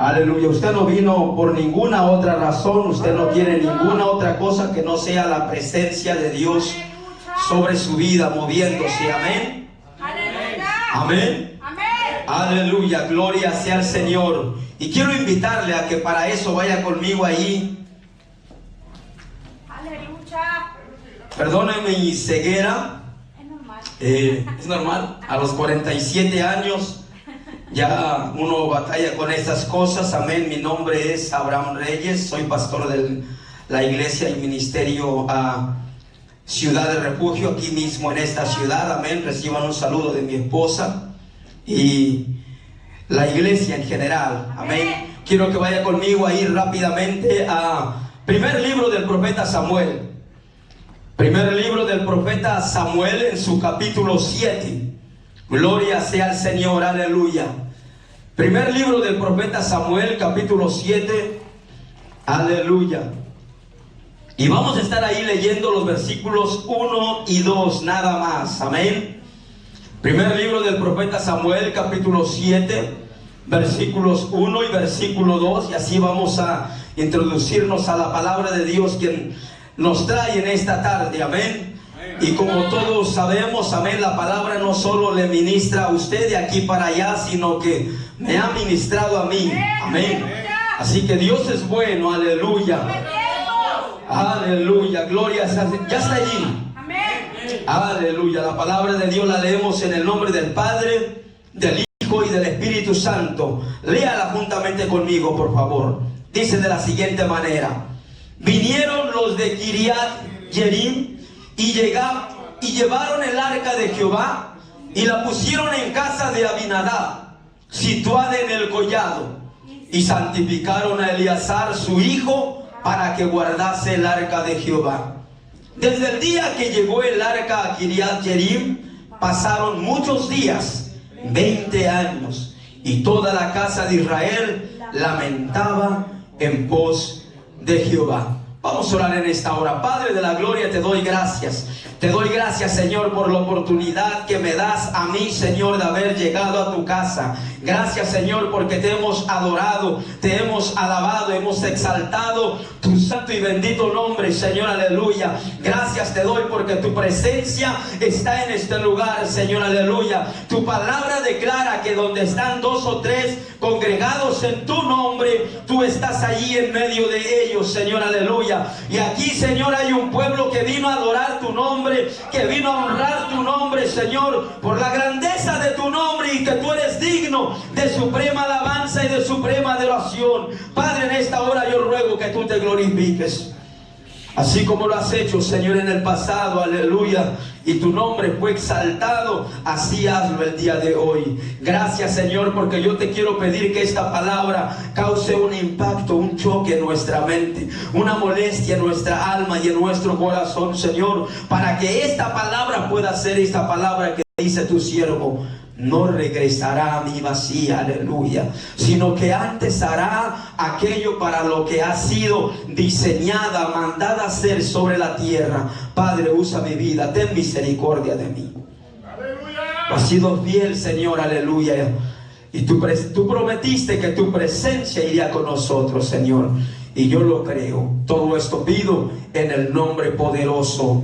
Aleluya. Usted no vino por ninguna otra razón. Usted no quiere ninguna otra cosa que no sea la presencia de Dios sobre su vida, moviéndose. Amén. Amén. Aleluya. Gloria sea al Señor. Y quiero invitarle a que para eso vaya conmigo ahí. Aleluya. Perdone mi ceguera. Es normal. A los 47 años ya uno batalla con estas cosas. Amén. Mi nombre es Abraham Reyes. Soy pastor de la iglesia y ministerio a Ciudad de Refugio, aquí mismo en esta ciudad. Amén. Reciban un saludo de mi esposa y la iglesia en general. Amén. Quiero que vaya conmigo ahí rápidamente a primer libro del profeta Samuel. Primer libro del profeta Samuel en su capítulo 7. Gloria sea al Señor, aleluya. Primer libro del profeta Samuel, capítulo 7. Aleluya. Y vamos a estar ahí leyendo los versículos 1 y 2, nada más. Amén. Primer libro del profeta Samuel, capítulo 7, versículos 1 y versículo 2. Y así vamos a introducirnos a la palabra de Dios, quien nos trae en esta tarde. Amén. Y como todos sabemos, amén, la palabra no solo le ministra a usted de aquí para allá, sino que me ha ministrado a mí. Amén. Así que Dios es bueno, aleluya. Aleluya, gloria sea. Ya está allí. Aleluya. La palabra de Dios la leemos en el nombre del Padre, del Hijo y del Espíritu Santo. Léala juntamente conmigo, por favor. Dice de la siguiente manera: vinieron los de Kiriat Jearim y llevaron el arca de Jehová y la pusieron en casa de Abinadab, situada en el collado, y santificaron a Eleazar su hijo para que guardase el arca de Jehová. Desde el día que llegó el arca a Kiriat Jearim pasaron muchos días, 20 años, y toda la casa de Israel lamentaba en pos de Jehová. Vamos a orar en esta hora. Padre de la gloria, te doy gracias. Te doy gracias, Señor, por la oportunidad que me das a mí, Señor, de haber llegado a tu casa. Gracias, Señor, porque te hemos adorado, te hemos alabado, hemos exaltado tu santo y bendito nombre, Señor, aleluya. Gracias te doy porque tu presencia está en este lugar, Señor, aleluya. Tu palabra declara que donde están 2 o 3 congregados en tu nombre, tú estás allí en medio de ellos, Señor, aleluya. Y aquí, Señor, hay un pueblo que vino a adorar tu nombre, que vino a honrar tu nombre, Señor, por la grandeza de tu nombre, y que tú eres digno de suprema alabanza y de suprema adoración. Padre, en esta hora yo ruego que tú te glorifiques, así como lo has hecho, Señor, en el pasado, aleluya, y tu nombre fue exaltado, así hazlo el día de hoy. Gracias, Señor, porque yo te quiero pedir que esta palabra cause un impacto, un choque en nuestra mente, una molestia en nuestra alma y en nuestro corazón, Señor, para que esta palabra pueda ser esta palabra que dice tu siervo: no regresará a mí vacía, aleluya, sino que antes hará aquello para lo que ha sido diseñada, mandada a hacer sobre la tierra. Padre, usa mi vida, ten misericordia de mí. Aleluya. Has sido fiel, Señor, aleluya. Y tú prometiste que tu presencia iría con nosotros, Señor. Y yo lo creo. Todo esto pido en el nombre poderoso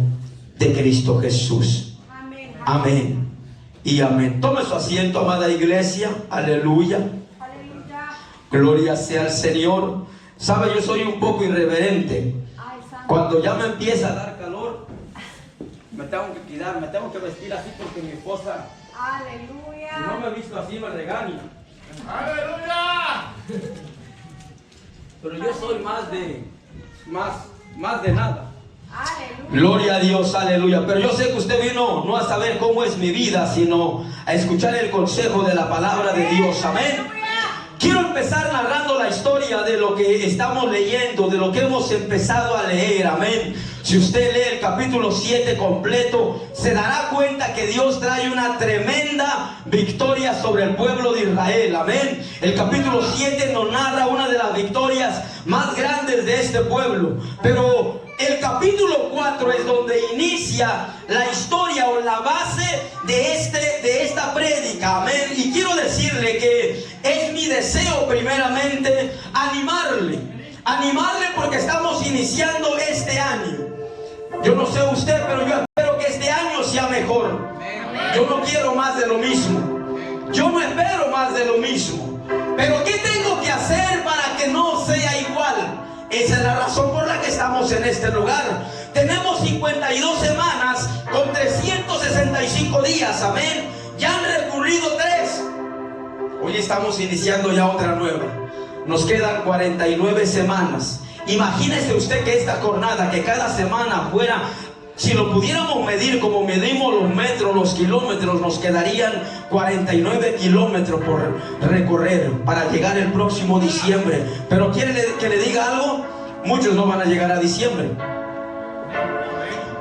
de Cristo Jesús. Amén. Amén. Y amén. Tome su asiento, amada iglesia. Aleluya. Aleluya. Gloria sea al Señor. Sabe, yo soy un poco irreverente. Cuando ya me empieza a dar calor, me tengo que cuidar, me tengo que vestir así porque mi esposa, aleluya, si no me he visto así me regaña. Aleluya. Pero yo soy más de nada. Aleluya. Gloria a Dios, aleluya. Pero yo sé que usted vino no a saber cómo es mi vida, sino a escuchar el consejo de la palabra de Dios. Amén. Quiero empezar narrando la historia de lo que estamos leyendo, de lo que hemos empezado a leer. Amén. Si usted lee el capítulo 7 completo, se dará cuenta que Dios trae una tremenda victoria sobre el pueblo de Israel. Amén. El capítulo 7 nos narra una de las victorias más grandes de este pueblo. Pero el capítulo 4 es donde inicia la historia o la base de esta prédica. Amén. Y quiero decirle que es mi deseo primeramente hace animarle porque estamos iniciando este año. Yo no sé usted, pero yo espero que este año sea mejor. Yo no quiero más de lo mismo. Yo no espero más de lo mismo. Pero ¿qué tengo que hacer para que no sea igual? Esa es la razón por la que estamos en este lugar. Tenemos 52 semanas con 365 días, amén. Ya han recurrido 3. Hoy estamos iniciando ya otra nueva. Nos quedan 49 semanas. Imagínese usted que esta jornada, que cada semana fuera, si lo pudiéramos medir como medimos los metros, los kilómetros, nos quedarían 49 kilómetros por recorrer para llegar el próximo diciembre. Pero ¿quiere que le diga algo? Muchos no van a llegar a diciembre.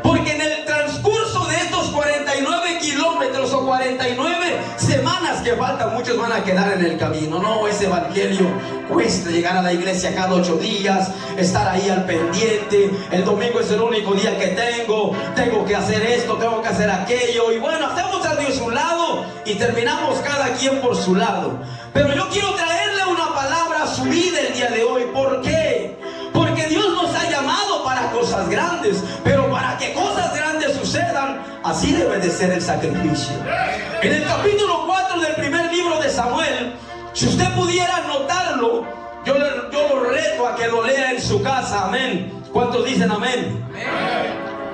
Porque en el transcurso de estos 49 kilómetros o 49 semanas que faltan, muchos van a quedar en el camino. No, ese evangelio cuesta, llegar a la iglesia cada 8 días, estar ahí al pendiente. El domingo es el único día que tengo que hacer esto, tengo que hacer aquello. Y bueno, hacemos a Dios un lado y terminamos cada quien por su lado. Pero yo quiero traerle una palabra a su vida el día de hoy. ¿Por qué? Porque Dios nos ha llamado para cosas grandes, pero para que cosas grandes sucedan, así debe de ser el sacrificio. En el capítulo 4 del primer libro de Samuel, si usted pudiera anotarlo, yo lo reto a que lo lea en su casa, amén. ¿Cuántos dicen amén?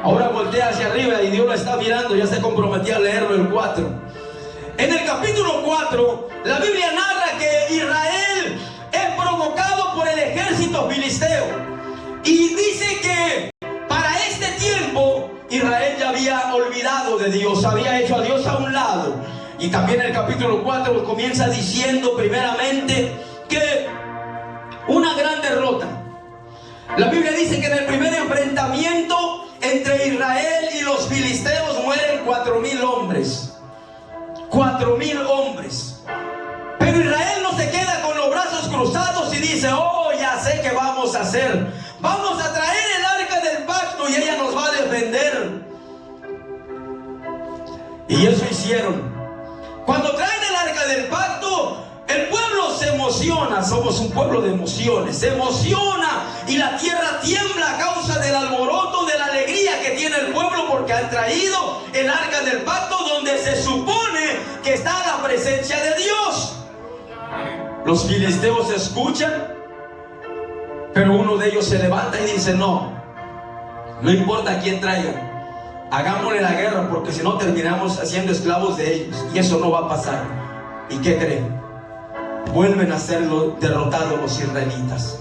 Ahora voltea hacia arriba y Dios lo está mirando, ya se comprometió a leerlo el 4. En el capítulo 4, la Biblia narra que Israel es provocado por el ejército filisteo. Y dice que para este tiempo Israel ya había olvidado de Dios, había hecho a Dios a un lado. Y también el capítulo 4 comienza diciendo primeramente que una gran derrota. La Biblia dice que en el primer enfrentamiento entre Israel y los filisteos mueren 4,000 hombres. 4,000 hombres. Pero Israel no se queda con los brazos cruzados y dice: oh, ya sé qué vamos a hacer. Vamos a traer el arca del pacto y ella nos va a defender. Y eso hicieron. Cuando traen el arca del pacto, el pueblo se emociona. Somos un pueblo de emociones. Se emociona y la tierra tiembla a causa del alboroto, de la alegría que tiene el pueblo, porque han traído el arca del pacto, donde se supone que está la presencia de Dios. Los filisteos escuchan, pero uno de ellos se levanta y dice: no importa quién traiga, hagámosle la guerra, porque si no terminamos siendo esclavos de ellos, y eso no va a pasar. ¿Y qué creen? Vuelven a ser derrotados los israelitas.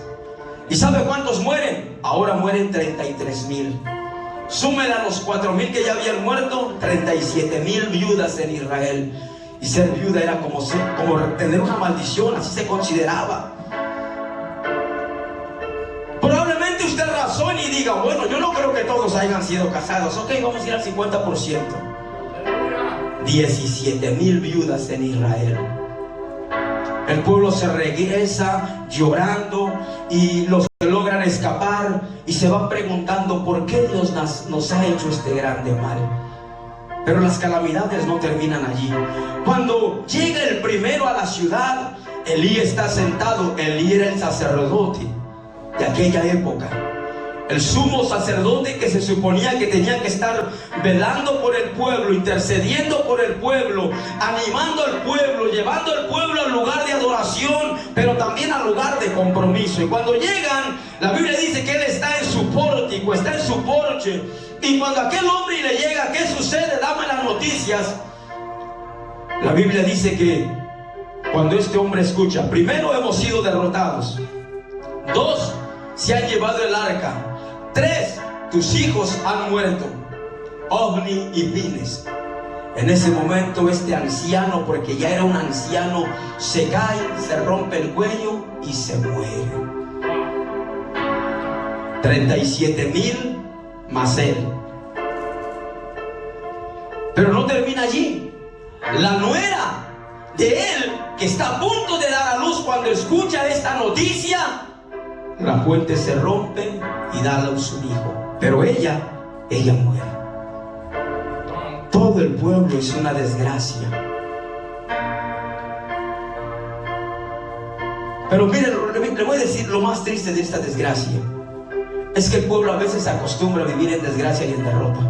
¿Y sabe cuántos mueren? Ahora mueren 33,000. Súmela a los 4,000 que ya habían muerto, 37,000 viudas en Israel. Y ser viuda era como tener una maldición, así se consideraba. Probablemente usted razone y diga: bueno, yo no creo que todos hayan sido casados. Ok, vamos a ir al 50%. 17,000 viudas en Israel. El pueblo se regresa llorando, y los que logran escapar y se van preguntando: ¿por qué Dios nos ha hecho este grande mal? Pero las calamidades no terminan allí. Cuando llega el primero a la ciudad, Elí está sentado. Elí era el sacerdote de aquella época, el sumo sacerdote que se suponía que tenía que estar velando por el pueblo, intercediendo por el pueblo, animando al pueblo, llevando al pueblo al lugar de adoración, pero también al lugar de compromiso. Y cuando llegan, la Biblia dice que él está en su pórtico, está en su porche. Y cuando aquel hombre le llega: ¿qué sucede? Dame las noticias. La Biblia dice que cuando este hombre escucha: primero, hemos sido derrotados. 2, se han llevado el arca. 3, tus hijos han muerto, Ofni y Finees. En ese momento este anciano, porque ya era un anciano, se cae, se rompe el cuello y se muere. 37,000 más él. Pero no termina allí. La nuera de él, que está a punto de dar a luz, cuando escucha esta noticia, la fuente se rompe y da a luz un hijo. Pero ella muere. Todo el pueblo es una desgracia. Pero miren, le voy a decir lo más triste de esta desgracia. Es que el pueblo a veces se acostumbra a vivir en desgracia y en derrota.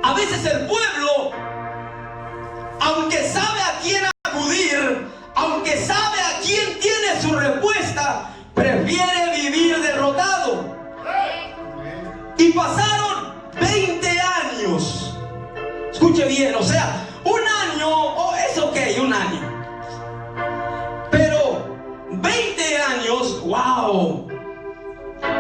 A veces el pueblo, aunque sabe a quién acudir, aunque sabe a quién tiene su respuesta, prefiere vivir derrotado. Y pasaron 20 años. Escuche bien, o sea, un año, es ok, un año. Pero 20 años, wow.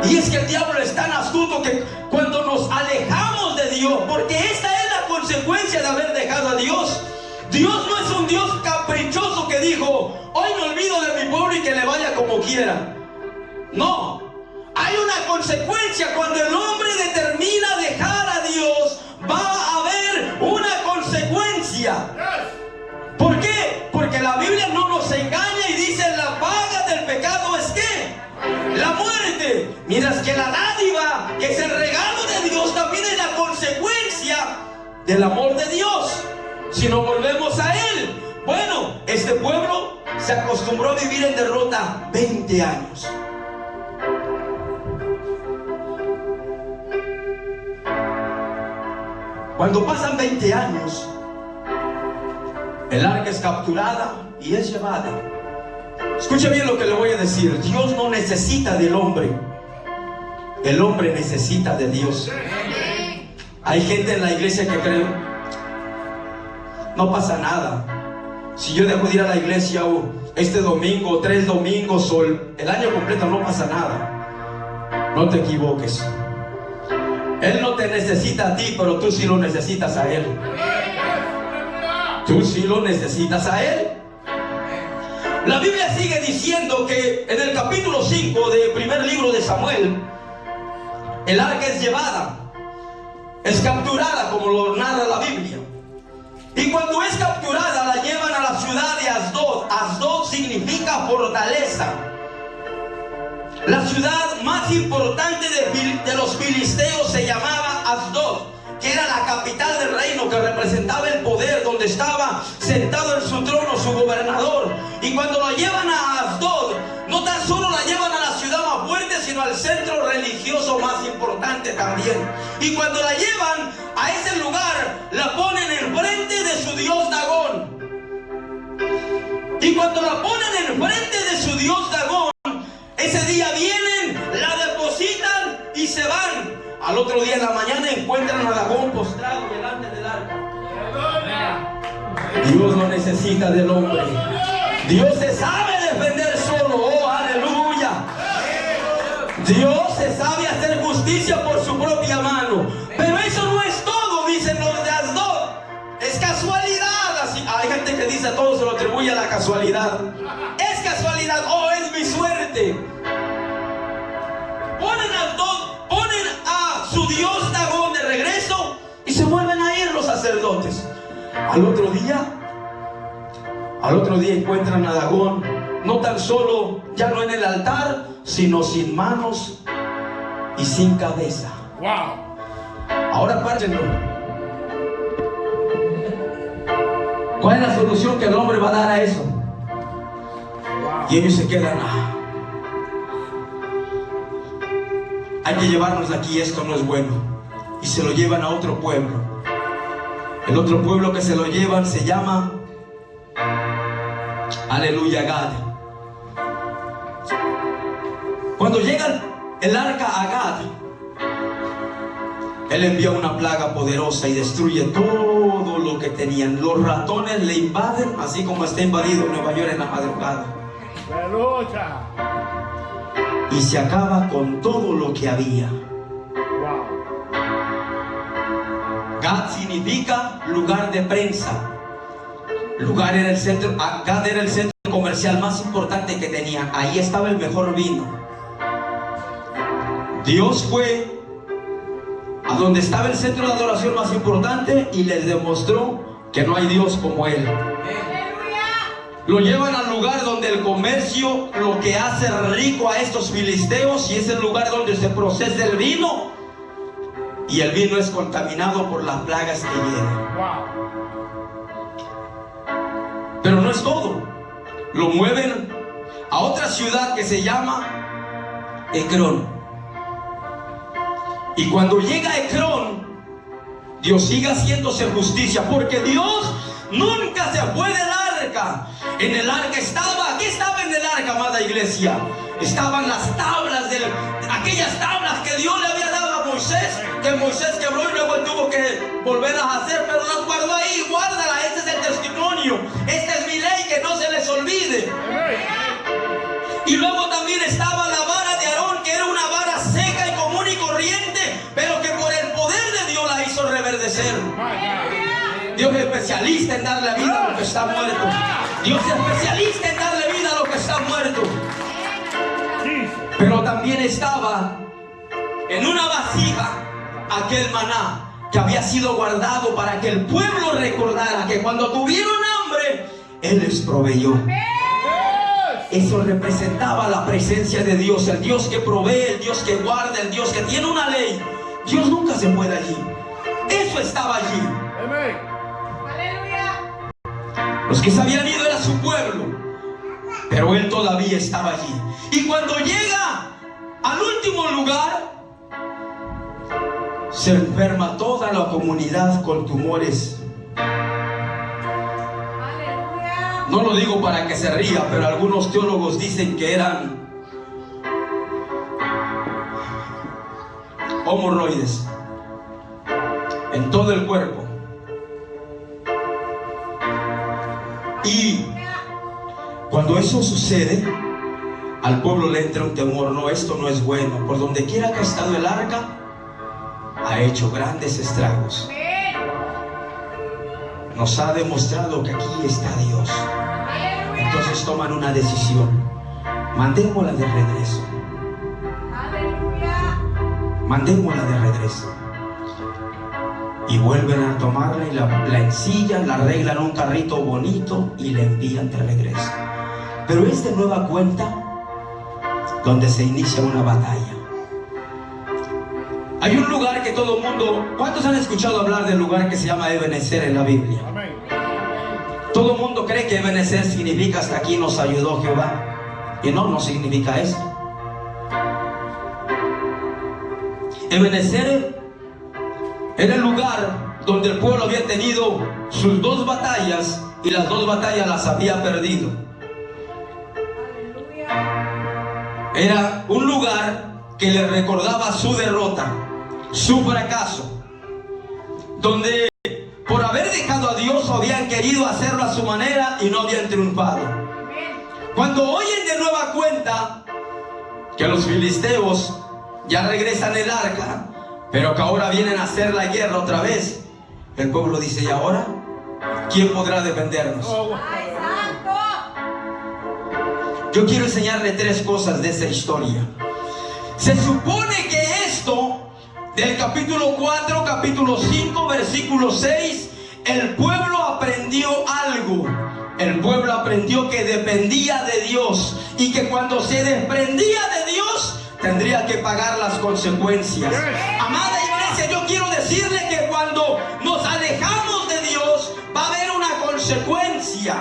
Y es que el diablo es tan astuto que cuando nos alejamos de Dios, porque esta es la consecuencia de haber dejado a Dios. Dios no es un Dios caprichoso que dijo, hoy me olvido de mi pueblo y que le vaya como quiera. No, hay una consecuencia. Cuando el hombre determina dejar a Dios, va a haber una consecuencia. ¿Por qué? Porque la Biblia no nos engaña y dice, la paga del pecado es ¿qué? La muerte. Mientras que la dádiva, que es el regalo de Dios, también es la consecuencia del amor de Dios. Si no volvemos a Él. Bueno, este pueblo se acostumbró a vivir en derrota 20 años. Cuando pasan 20 años, el arca es capturada y es llevada. Escuche bien lo que le voy a decir. Dios no necesita del hombre. El hombre necesita de Dios. Hay gente en la iglesia que cree, no pasa nada. Si yo dejo de ir a la iglesia este domingo, 3 domingos o el año completo, no pasa nada. No te equivoques. Él no te necesita a ti, pero tú sí lo necesitas a Él. Tú sí lo necesitas a Él. La Biblia sigue diciendo que en el capítulo 5 del primer libro de Samuel, el arca es llevada, es capturada, como lo narra la Biblia. Y cuando es capturada, la llevan a la ciudad de Asdod. Asdod significa fortaleza. La ciudad más importante de los filisteos se llamaba Asdod, que era la capital del reino, que representaba el poder, donde estaba sentado en su trono su gobernador. Y cuando lo llevan a Asdod, no tan solo la llevan a la ciudad más fuerte, sino al centro religioso más importante también. Y cuando la llevan a ese lugar, la ponen enfrente de su dios Dagón. Y cuando la ponen enfrente de su dios Dagón, ese día vienen, la depositan y se van. Al otro día en la mañana encuentran a Dagón postrado delante del arca. Dios no necesita del hombre. Dios se sabe defender solo. Oh, aleluya. Dios se sabe hacer justicia por su propia mano. Pero eso no es todo, dicen los de Asdod. Es casualidad. Así, hay gente que dice, a todo se lo atribuye a la casualidad. Es casualidad. Oh, es mi suerte. Ponen a Asdod, ponen a su dios Dagón de regreso y se vuelven a ir los sacerdotes. Al otro día encuentran a Dagón, no tan solo ya no en el altar, sino sin manos y sin cabeza. Wow. Ahora párenlo. ¿Cuál es la solución que el hombre va a dar a eso? Wow. Y ellos se quedan. Hay que llevarnos de aquí, esto no es bueno. Y se lo llevan a otro pueblo. El otro pueblo que se lo llevan se llama, aleluya, Gad. Cuando llega el arca a Gad, él envía una plaga poderosa y destruye todo lo que tenían. Los ratones le invaden, así como está invadido Nueva York en la madrugada. Y se acaba con todo lo que había. Gad significa lugar de prensa. Gad era el centro comercial más importante que tenían. Ahí estaba el mejor vino. Dios fue a donde estaba el centro de adoración más importante y les demostró que no hay Dios como Él. Lo llevan al lugar donde el comercio, lo que hace rico a estos filisteos, y es el lugar donde se procesa el vino, y el vino es contaminado por las plagas que vienen. Pero no es todo. lo mueven a otra ciudad que se llama Ecrón. Y cuando llega a Ecrón, Dios sigue haciéndose justicia, porque Dios nunca se fue del arca. En el arca estaba, ¿qué estaba en el arca, amada iglesia? Estaban las tablas, aquellas tablas que Dios le había dado a Moisés, que Moisés quebró y luego tuvo que volverlas a hacer, pero las guardó ahí. Guárdalas, este es el testimonio, esta es mi ley, que no se les olvide. Y luego también estaba la vara de Aarón, que era una vara seca y común y corriente, pero que por el poder de Dios la hizo reverdecer. Dios es especialista en darle vida a lo que está muerto. Dios es especialista en darle vida a lo que está muerto. Pero también estaba en una vasija aquel maná que había sido guardado para que el pueblo recordara que cuando tuvieron hambre, Él les proveyó. Eso representaba la presencia de Dios, el Dios que provee, el Dios que guarda, el Dios que tiene una ley. Dios nunca se fue de allí. Eso estaba allí. Los que se habían ido era su pueblo, pero Él todavía estaba allí. Y cuando llega al último lugar, se enferma toda la comunidad con tumores. No lo digo para que se ría, pero algunos teólogos dicen que eran hemorroides en todo el cuerpo. Y cuando eso sucede, al pueblo le entra un temor. No, esto no es bueno. Por donde quiera que ha estado el arca, ha hecho grandes estragos. Nos ha demostrado que aquí está Dios. Entonces toman una decisión: mandémosla de regreso. Mandémosla de regreso. Y vuelven a tomarla y la ensillan, la arreglan un carrito bonito y la envían de regreso. Pero es de nueva cuenta donde se inicia una batalla. Hay un lugar que todo el mundo... ¿Cuántos han escuchado hablar del lugar que se llama Ebenezer en la Biblia? Todo el mundo cree que Ebenezer significa hasta aquí nos ayudó Jehová. Y no significa eso. Ebenezer era el lugar donde el pueblo había tenido sus 2 batallas y las 2 batallas las había perdido. Era un lugar que le recordaba su derrota, su fracaso, donde por haber dejado a Dios habían querido hacerlo a su manera y no habían triunfado. Cuando oyen de nueva cuenta que los filisteos ya regresan el arca, pero que ahora vienen a hacer la guerra otra vez, el pueblo dice: ¿y ahora quién podrá defendernos? Yo quiero enseñarle 3 cosas de esa historia. Se supone que esto, del capítulo 4, capítulo 5, versículo 6, el pueblo aprendió algo. El pueblo aprendió que dependía de Dios y que cuando se desprendía de Dios tendría que pagar las consecuencias. Amada iglesia, yo quiero decirle que cuando nos alejamos de Dios va a haber una consecuencia.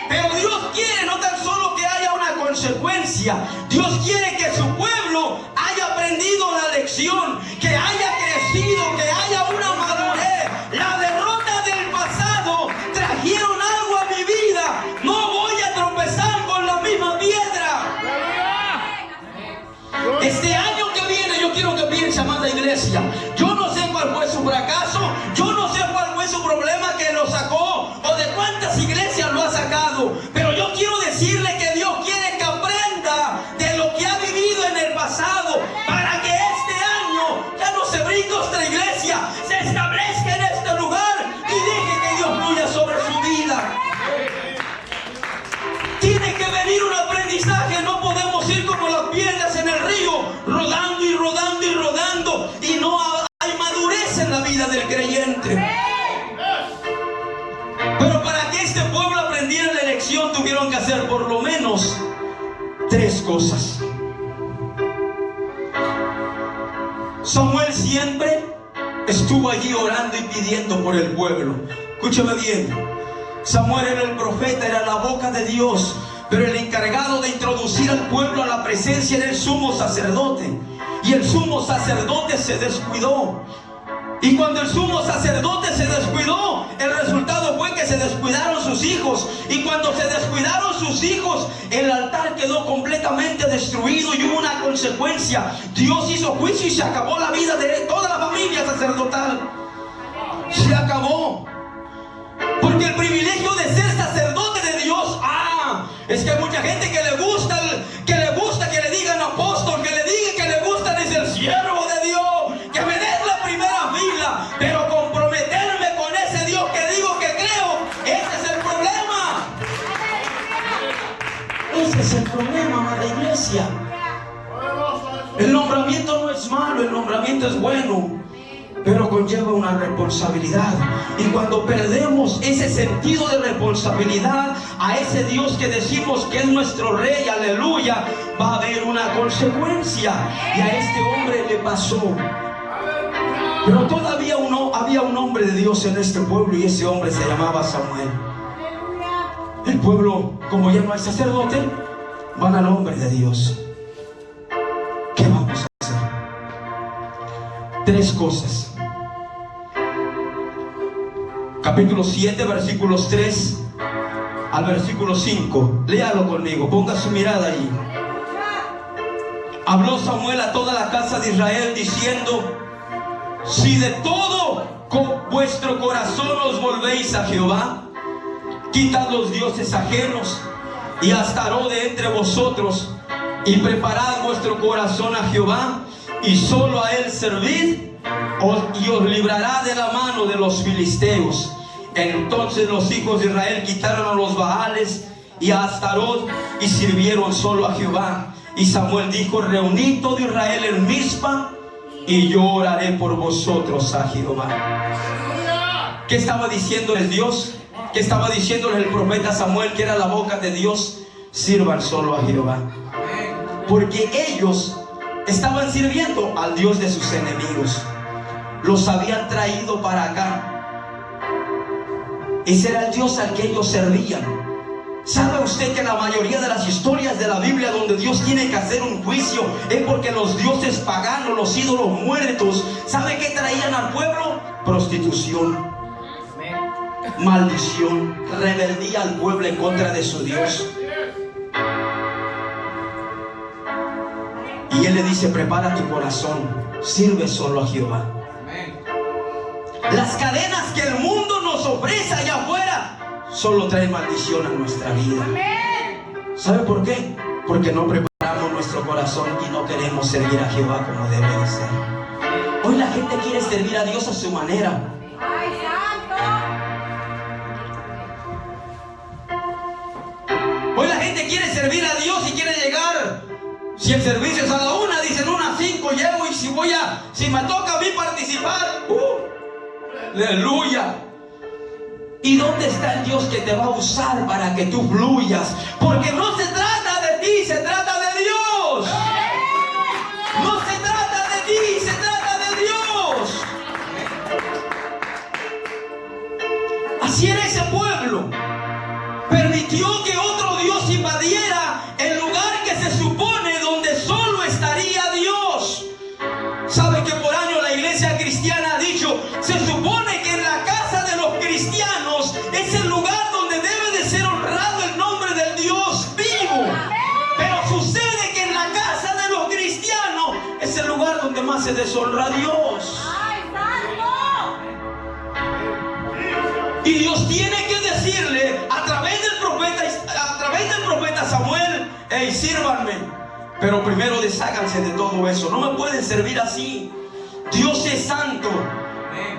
Pero Dios quiere no tan solo que haya una consecuencia, Dios quiere que su pueblo haya aprendido la lección, que haya crecido, que haya una madurez. La derrota del pasado trajeron algo a mi vida. No voy a tropezar con la misma piedra. Este año que viene yo quiero que piense, amada iglesia, yo no sé cuál fue su fracaso, yo no sé cuál fue su problema que lo sacó o de cuántas iglesias lo ha sacado, pero yo quiero decirle que Dios quiere que aprenda de lo que ha vivido en el pasado para que este año ya no se brinque otra iglesia, se establezca en este lugar y deje que Dios fluya sobre su vida. Tiene que venir un aprendizaje, no podemos ir como las piedras en el río, rodando y rodando y rodando, y no hay madurez en la vida del creyente. Pero para que este pueblo aprendiera la lección, tuvieron que hacer por lo menos 3 cosas. Samuel siempre estuvo allí orando y pidiendo por el pueblo. Escúchame bien, Samuel era el profeta, era la boca de Dios, pero el encargado de introducir al pueblo a la presencia del sumo sacerdote. Y el sumo sacerdote se descuidó. Y cuando el sumo sacerdote se descuidó, el resultado fue que se descuidaron sus hijos. Y cuando se descuidaron sus hijos, el altar quedó completamente destruido y hubo una consecuencia. Dios hizo juicio y se acabó la vida de toda la familia sacerdotal. Se acabó. Porque el privilegio de ser sacerdote de Dios, es que hay mucha gente que le gusta que le digan apóstol, que le digan que le gusta, dice el siervo de Dios, que me des la primera fila, pero comprometerme con ese Dios que digo que creo, ese es el problema. Ese es el problema, amada iglesia. El nombramiento no es malo, el nombramiento es bueno, pero conlleva una responsabilidad. Y cuando perdemos ese sentido de responsabilidad a ese Dios que decimos que es nuestro rey, aleluya, va a haber una consecuencia. Y a este hombre le pasó. Pero todavía había un hombre de Dios en este pueblo, y ese hombre se llamaba Samuel. El pueblo, como ya no hay sacerdote, van al hombre de Dios. ¿Qué vamos a hacer? 3 cosas. Capítulo 7, versículos 3 al versículo 5. Léalo conmigo, ponga su mirada allí. Habló Samuel a toda la casa de Israel diciendo: si de todo con vuestro corazón os volvéis a Jehová, quitad los dioses ajenos y Astarot de entre vosotros, y preparad vuestro corazón a Jehová, y solo a él servid, y os librará de la mano de los filisteos. Entonces los hijos de Israel quitaron a los Baales y a Astarot y sirvieron solo a Jehová. Y Samuel dijo: reunid todo Israel en Mizpa, y yo oraré por vosotros a Jehová. ¿Qué estaba diciéndoles Dios? ¿Qué estaba diciéndoles el profeta Samuel, que era la boca de Dios? Sirvan solo a Jehová. Porque ellos estaban sirviendo al Dios de sus enemigos. Los habían traído para acá. Ese era el Dios al que ellos servían. ¿Sabe usted que la mayoría de las historias de la Biblia donde Dios tiene que hacer un juicio es porque los dioses paganos, los ídolos muertos, ¿sabe qué traían al pueblo? Prostitución, maldición, rebeldía al pueblo en contra de su Dios. Y Él le dice: prepara tu corazón, sirve solo a Jehová. Las cadenas que el mundo nos ofrece allá afuera solo traen maldición a nuestra vida. ¿Sabe por qué? Porque no preparamos nuestro corazón y no queremos servir a Jehová como debe de ser. Hoy la gente quiere servir a Dios a su manera. Hoy la gente quiere servir a Dios y quiere llegar. Si el servicio es a la 1, dicen 1:05 llego, y si me toca a mí participar, aleluya. ¿Y dónde está el Dios que te va a usar para que tú fluyas? Porque no se trata de ti, se trata de Dios. No se trata de ti, se trata de Dios. Así era ese pueblo. Permitió que otro Dios invadiera el lugar que se supone donde solo estaría Dios. ¿Sabe que por años la iglesia cristiana ha dicho: se supone que en la casa de los cristianos es el lugar donde debe de ser honrado el nombre del Dios vivo? Pero sucede que en la casa de los cristianos es el lugar donde más se deshonra a Dios. Y Dios tiene que decirle a través del profeta Samuel: hey, sírvanme. Pero primero desháganse de todo eso. No me pueden servir así. Dios es santo.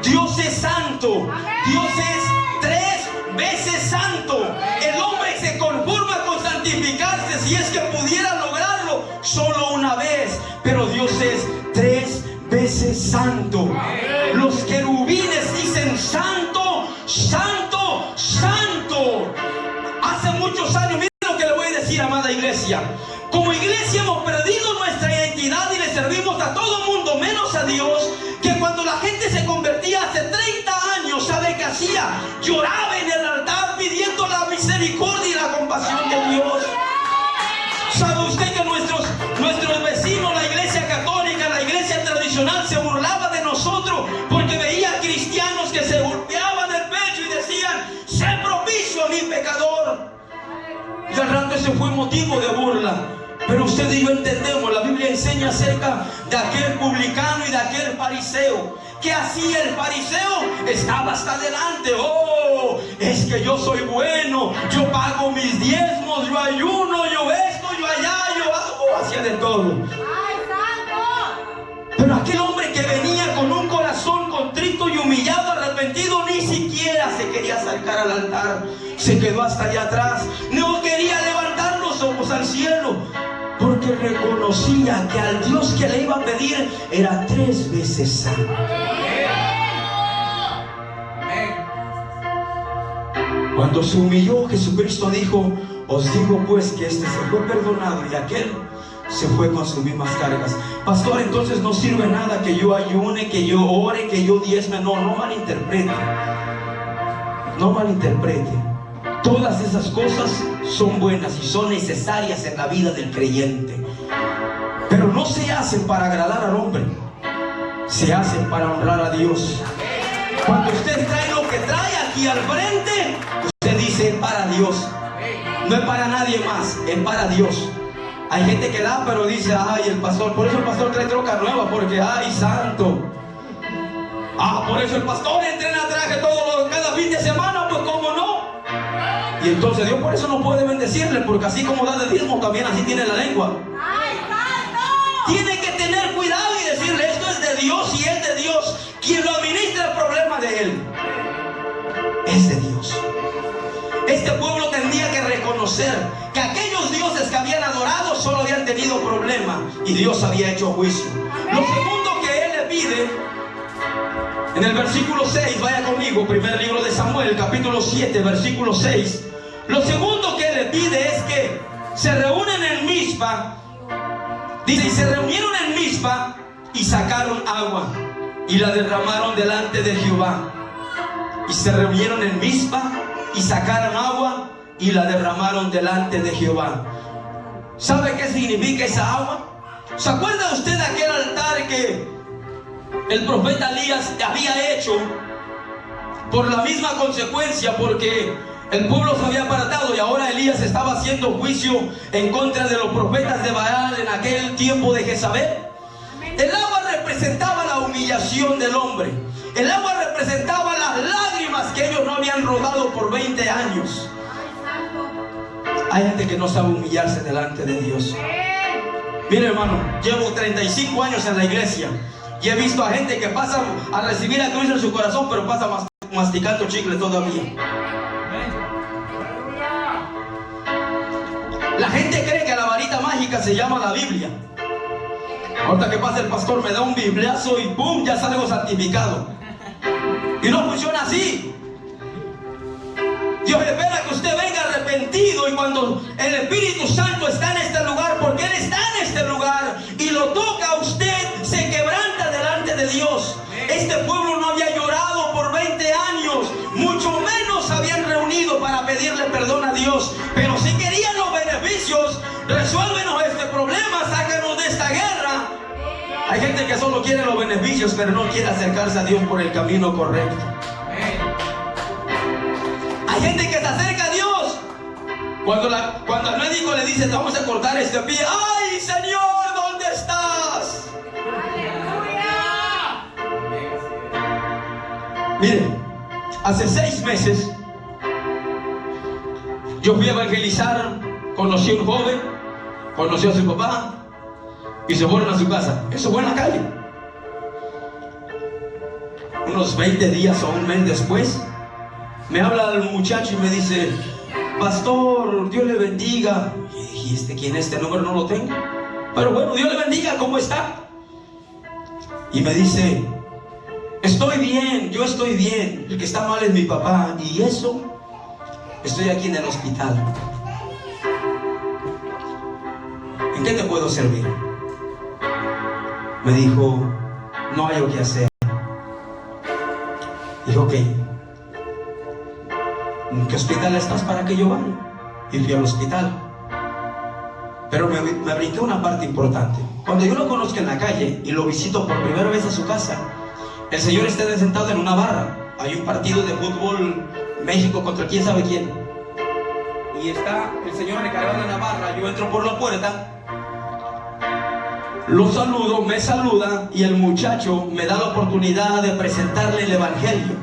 Dios es santo. Dios es 3 veces santo. El hombre se conforma con santificarse, si es que pudiera lograrlo, solo una vez. Pero Dios es 3 veces santo. Los querubines dicen: santo, santo, santo. Hace muchos años, miren lo que le voy a decir, amada iglesia. Como iglesia hemos perdido nuestra identidad y le servimos a todo el mundo menos a Dios. Que cuando la gente se convertía hace 30 años, ¿sabe qué hacía? Lloraba en el altar pidiendo la misericordia y la compasión de Dios. ¿Sabe usted que nuestros vecinos, la iglesia católica, la iglesia tradicional, se burlaba de nosotros porque veía cristianos que se golpeaban el pecho y decían: sé propicio a mi pecador? Y al rato ese fue motivo de burla. Pero usted y yo entendemos, la Biblia enseña acerca de aquel publicano y de aquel fariseo. ¿Qué hacía el fariseo? Estaba hasta adelante. Oh, es que yo soy bueno, yo pago mis diezmos, yo ayuno, yo esto, yo allá, yo hago, hacía de todo. Pero aquel hombre que venía con un corazón contrito y humillado, arrepentido, ni siquiera se quería acercar al altar. Se quedó hasta allá atrás. No quería levantar los ojos al cielo, porque reconocía que al Dios que le iba a pedir era 3 veces santo. Cuando se humilló, Jesucristo dijo: os digo pues que este se fue perdonado y aquel se fue con sus mismas cargas. Pastor, entonces no sirve nada que yo ayune, que yo ore, que yo diezme. No malinterprete. No malinterprete. Todas esas cosas son buenas y son necesarias en la vida del creyente, pero no se hacen para agradar al hombre, se hacen para honrar a Dios. Cuando usted trae lo que trae aquí al frente, usted dice: es para Dios, no es para nadie más, es para Dios. Hay gente que da, pero dice: ay, el pastor, por eso el pastor trae troca nueva, porque ay, santo. Por eso el pastor entrena traje cada fin de semana, pues cómo no. Y entonces Dios por eso no puede bendecirle, porque así como da de diezmo, también así tiene la lengua. Tiene que tener cuidado y decirle: esto es de Dios y es de Dios. Quien lo administra el problema de él es de Dios. Este pueblo tendría que reconocer que aquellos dioses que habían adorado solo habían tenido problemas y Dios había hecho juicio. Lo segundo que él le pide, en el versículo 6, vaya conmigo, primer libro de Samuel, capítulo 7, versículo 6. Lo segundo que él le pide es que se reúnen en Mizpa. Dice: y se reunieron en Mizpa y sacaron agua y la derramaron delante de Jehová. Y se reunieron en Mizpa y sacaron agua y la derramaron delante de Jehová. ¿Sabe qué significa esa agua? ¿Se acuerda usted de aquel altar que el profeta Elías había hecho por la misma consecuencia? Porque el pueblo se había apartado y ahora Elías estaba haciendo juicio en contra de los profetas de Baal en aquel tiempo de Jezabel. El agua representaba la humillación del hombre. El agua representaba las lágrimas que ellos no habían rodado por 20 años. Hay gente que no sabe humillarse delante de Dios. Mire, hermano, llevo 35 años en la iglesia y he visto a gente que pasa a recibir a Cristo en su corazón, pero pasa masticando chicle todavía. La gente cree que la varita mágica se llama la Biblia. Ahorita que pasa el pastor me da un bibliazo y ¡pum! Ya salgo santificado. Y no funciona así. Dios espera que usted venga arrepentido, y cuando el Espíritu Santo está en este lugar, porque Él está en este lugar y lo toca a usted, se quebranta delante de Dios. Este pueblo no había llorado por 20 años, mucho menos se habían reunido para pedirle perdón a Dios, pero si querían los beneficios: resuélvenos este problema, sácanos de esta guerra. Hay gente que solo quiere los beneficios, pero no quiere acercarse a Dios por el camino correcto. Hay gente que se acerca a Dios cuando el médico le dice: te vamos a cortar este pie. ¡Ay, Señor, ¿dónde estás? ¡Aleluya! Mire, hace 6 meses yo fui a evangelizar. Conocí a un joven, conoció a su papá y se fueron a su casa. Eso fue en la calle. Unos 20 días o un mes después, me habla el muchacho y me dice: pastor, Dios le bendiga. Y dije: ¿quién es? Este número no lo tengo. Pero bueno, Dios le bendiga, ¿cómo está? Y me dice: estoy bien, yo estoy bien. El que está mal es mi papá. Y eso, estoy aquí en el hospital. ¿En qué te puedo servir? Me dijo: no hay lo que hacer. Dije: ok, ¿en qué hospital estás para que yo vaya? Y fui al hospital. Pero me brinqué una parte importante. Cuando yo lo conozco en la calle y lo visito por primera vez a su casa, el señor está sentado en una barra. Hay un partido de fútbol, México contra quién sabe quién, y está el señor recargado en la barra. Yo entro por la puerta, lo saludo, me saluda, y el muchacho me da la oportunidad de presentarle el evangelio.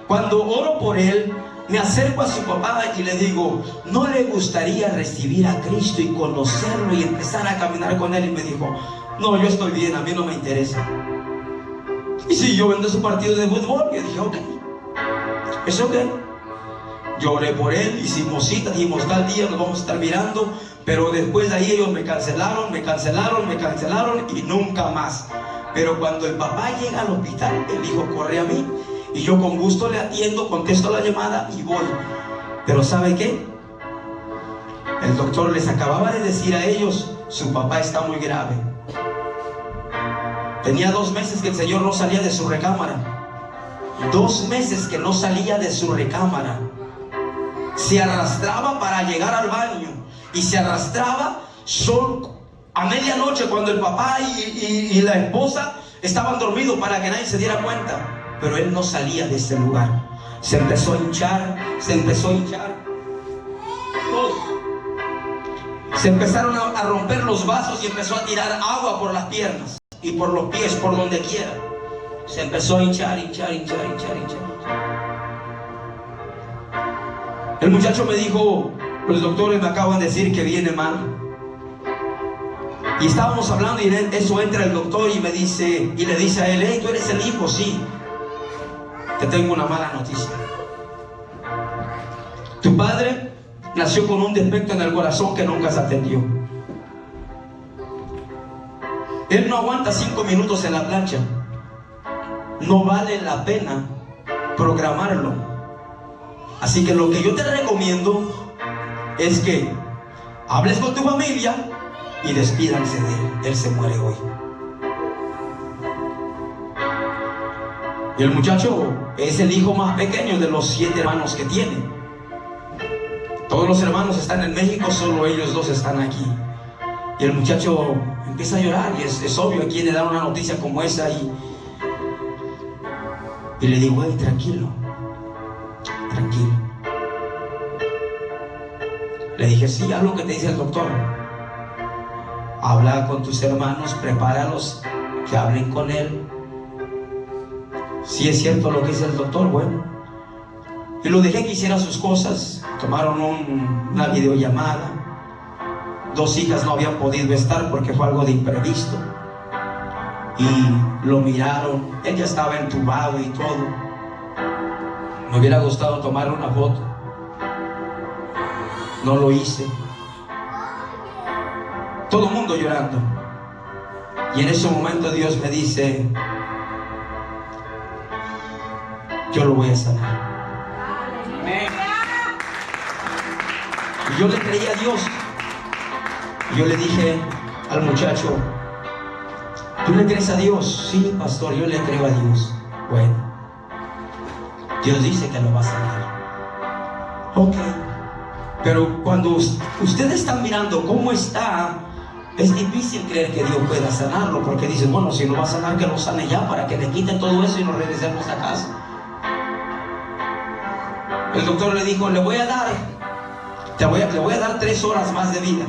Cuando oro por él, me acerco a su papá y le digo, ¿no le gustaría recibir a Cristo y conocerlo y empezar a caminar con él? Y me dijo, no, yo estoy bien, a mí no me interesa. Y si yo vendo su partido de fútbol, yo dije, ok, es ok. Yo oré por él, hicimos cita, dijimos tal día nos vamos a estar mirando. Pero después de ahí ellos me cancelaron y nunca más. Pero cuando el papá llega al hospital, el hijo corre a mí y yo con gusto le atiendo, contesto la llamada y voy. Pero ¿sabe qué? El doctor les acababa de decir a ellos, su papá está muy grave. Tenía 2 meses que el señor no salía de su recámara. 2 meses que no salía de su recámara. Se arrastraba para llegar al baño. Y se arrastraba solo a medianoche cuando el papá y la esposa estaban dormidos para que nadie se diera cuenta. Pero él no salía de ese lugar. Se empezó a hinchar, se empezaron a romper los vasos y empezó a tirar agua por las piernas y por los pies, por donde quiera. Se empezó a hinchar. El muchacho me dijo, los doctores me acaban de decir que viene mal. Y estábamos hablando y en eso entra el doctor y me dice, y le dice a él, hey, ¿tú eres el hijo? Sí. Te tengo una mala noticia. Tu padre nació con un defecto en el corazón que nunca se atendió. Él no aguanta 5 minutos en la plancha. No vale la pena programarlo. Así que lo que yo te recomiendo es que hables con tu familia y despídanse de él. Él se muere hoy. Y el muchacho es el hijo más pequeño de los 7 hermanos que tiene. Todos los hermanos están en México, solo ellos 2 están aquí. Y el muchacho empieza a llorar y es obvio a quien le da una noticia como esa y le digo, hey, tranquilo. Le dije, sí, haz lo que te dice el doctor. Habla con tus hermanos, prepáralos, que hablen con él. Si es cierto lo que dice el doctor, bueno. Y lo dejé que hiciera sus cosas. Tomaron una videollamada. 2 hijas no habían podido estar porque fue algo de imprevisto. Y lo miraron. Él ya estaba entubado y todo. Me hubiera gustado tomar una foto. No lo hice. Todo el mundo llorando. Y en ese momento Dios me dice, yo lo voy a sanar. Y yo le creí a Dios. Y yo le dije al muchacho, ¿tú le crees a Dios? Sí, pastor, yo le creo a Dios. Bueno, Dios dice que lo va a sanar. Ok. Pero cuando ustedes están mirando cómo está, es difícil creer que Dios pueda sanarlo, porque dicen, bueno, si no va a sanar, que lo sane ya, para que le quiten todo eso y nos regresemos a casa. El doctor le dijo, le voy a dar 3 horas más de vida.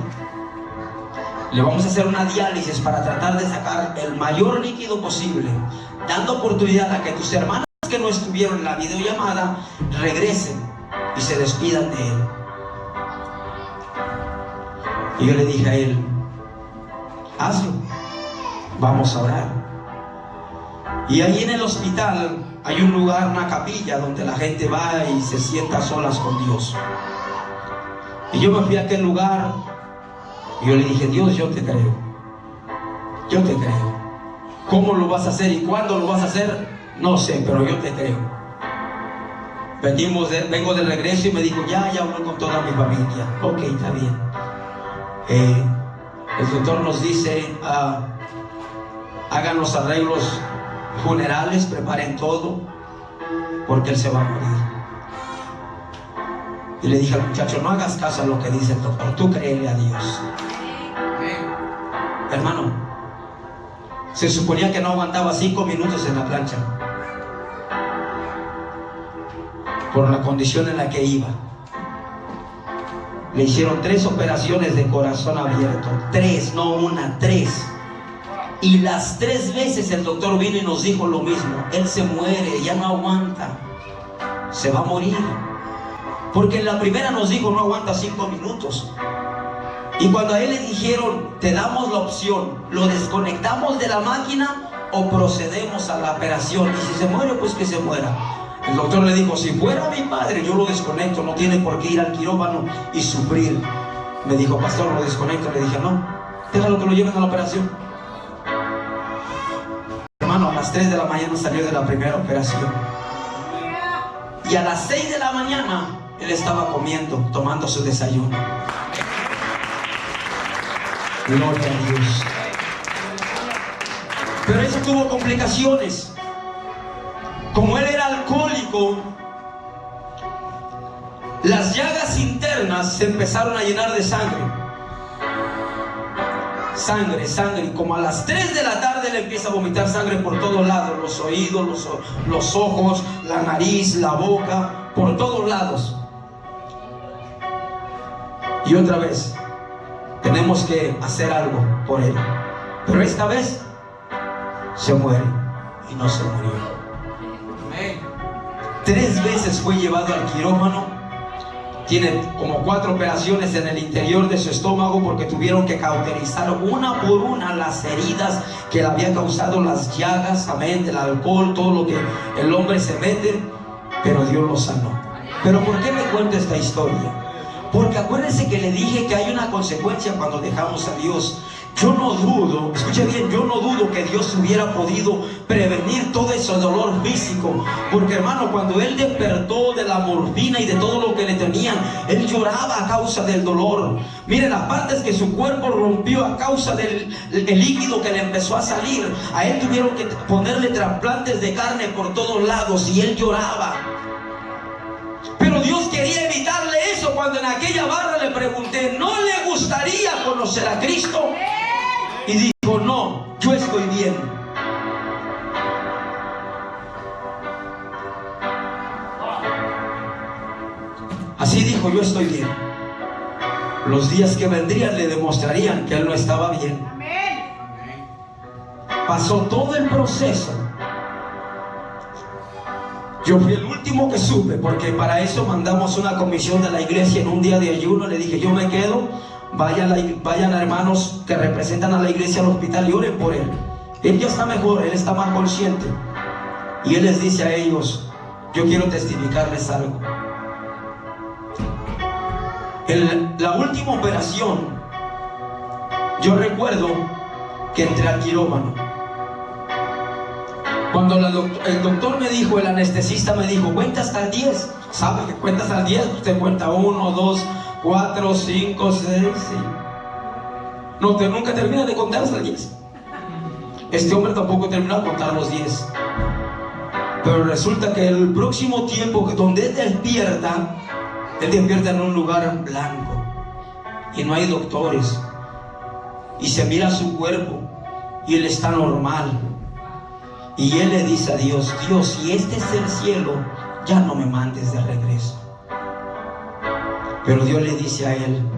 Le vamos a hacer una diálisis para tratar de sacar el mayor líquido posible, dando oportunidad a que tus hermanas que no estuvieron en la videollamada regresen y se despidan de él. Y yo le dije a él, hazlo, vamos a orar. Y ahí en el hospital hay un lugar, una capilla, donde la gente va y se sienta a solas con Dios. Y yo me fui a aquel lugar y yo le dije, Dios, yo te creo. Yo te creo. ¿Cómo lo vas a hacer y cuándo lo vas a hacer? No sé, pero yo te creo. Vengo de regreso y me dijo, ya hablé con toda mi familia. Ok, está bien. El doctor nos dice, hagan los arreglos funerales, preparen todo, porque él se va a morir. Y le dije al muchacho, no hagas caso a lo que dice el doctor, tú créele a Dios. Hermano, se suponía que no aguantaba 5 minutos en la plancha por la condición en la que iba. Le hicieron 3 operaciones de corazón abierto. 3, no una, 3. Y las 3 veces el doctor vino y nos dijo lo mismo: él se muere, ya no aguanta, se va a morir. Porque en la primera nos dijo no aguanta 5 minutos. Y cuando a él le dijeron, te damos la opción, lo desconectamos de la máquina o procedemos a la operación, y si se muere, pues que se muera. El doctor le dijo, si fuera mi padre, yo lo desconecto, no tiene por qué ir al quirófano y sufrir. Me dijo, pastor, lo desconecto. Le dije, no, déjalo que lo lleven a la operación. Hermano, a las 3 de la mañana salió de la primera operación. Y a las 6 de la mañana, él estaba comiendo, tomando su desayuno. Gloria a Dios. Pero eso tuvo complicaciones. Como él era alcohólico, las llagas internas se empezaron a llenar de sangre. Sangre. Y como a las 3 de la tarde él empieza a vomitar sangre por todos lados. Los oídos, los ojos, la nariz, la boca, por todos lados. Y otra vez, tenemos que hacer algo por él. Pero esta vez se muere. Y no se murió. 3 veces fue llevado al quirófano. Tiene como 4 operaciones en el interior de su estómago, porque tuvieron que cauterizar una por una las heridas que le habían causado las llagas, amén, del alcohol, todo lo que el hombre se mete. Pero Dios lo sanó. Pero ¿por qué me cuento esta historia? Porque acuérdense que le dije que hay una consecuencia cuando dejamos a Dios. Yo no dudo, escuche bien, yo no dudo que Dios hubiera podido prevenir todo ese dolor físico. Porque hermano, cuando él despertó de la morfina y de todo lo que le tenían, él lloraba a causa del dolor. Miren las partes que su cuerpo rompió a causa del líquido que le empezó a salir. A él tuvieron que ponerle trasplantes de carne por todos lados y él lloraba. Pero Dios quería evitarle eso. Cuando en aquella barra le pregunté, ¿no le gustaría conocer a Cristo? Y dijo, no, yo estoy bien. Así dijo, yo estoy bien. Los días que vendrían le demostrarían que él no estaba bien. Pasó todo el proceso. Yo fui el último que supe, porque para eso mandamos una comisión de la iglesia en un día de ayuno. Le dije, yo me quedo, vayan hermanos que representan a la iglesia al hospital y oren por él. Él ya está mejor, él está más consciente. Y él les dice a ellos, yo quiero testificarles algo. En la última operación, yo recuerdo que entré al quirófano. Cuando el doctor me dijo, el anestesista me dijo, cuenta hasta el 10. ¿Sabe que cuenta hasta el 10? Usted cuenta 1, 2, 4, 5, 6, 7. No, usted nunca termina de contar hasta el 10. Este hombre tampoco terminó de contar los 10. Pero resulta que el próximo tiempo donde él despierta en un lugar blanco. Y no hay doctores. Y se mira su cuerpo y él está normal. Y él le dice a Dios, Dios, si este es el cielo, ya no me mandes de regreso. Pero Dios le dice a él,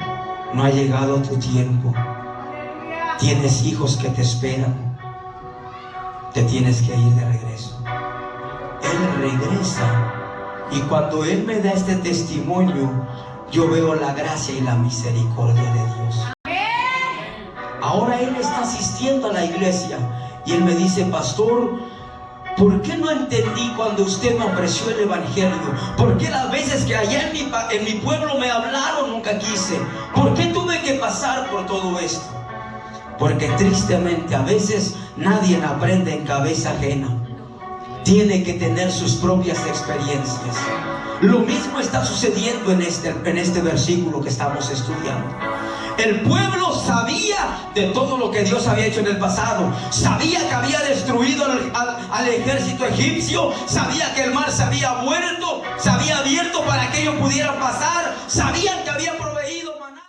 no ha llegado tu tiempo. Tienes hijos que te esperan. Te tienes que ir de regreso. Él regresa. Y cuando él me da este testimonio, yo veo la gracia y la misericordia de Dios. Ahora él está asistiendo a la iglesia. Y él me dice, pastor, ¿por qué no entendí cuando usted me ofreció el evangelio? ¿Por qué las veces que allá en mi pueblo me hablaron nunca quise? ¿Por qué tuve que pasar por todo esto? Porque tristemente a veces nadie aprende en cabeza ajena. Tiene que tener sus propias experiencias. Lo mismo está sucediendo en este versículo que estamos estudiando. El pueblo sabía de todo lo que Dios había hecho en el pasado. Sabía que había destruido al ejército egipcio. Sabía que el mar se había muerto, se había abierto para que ellos pudieran pasar. Sabían que había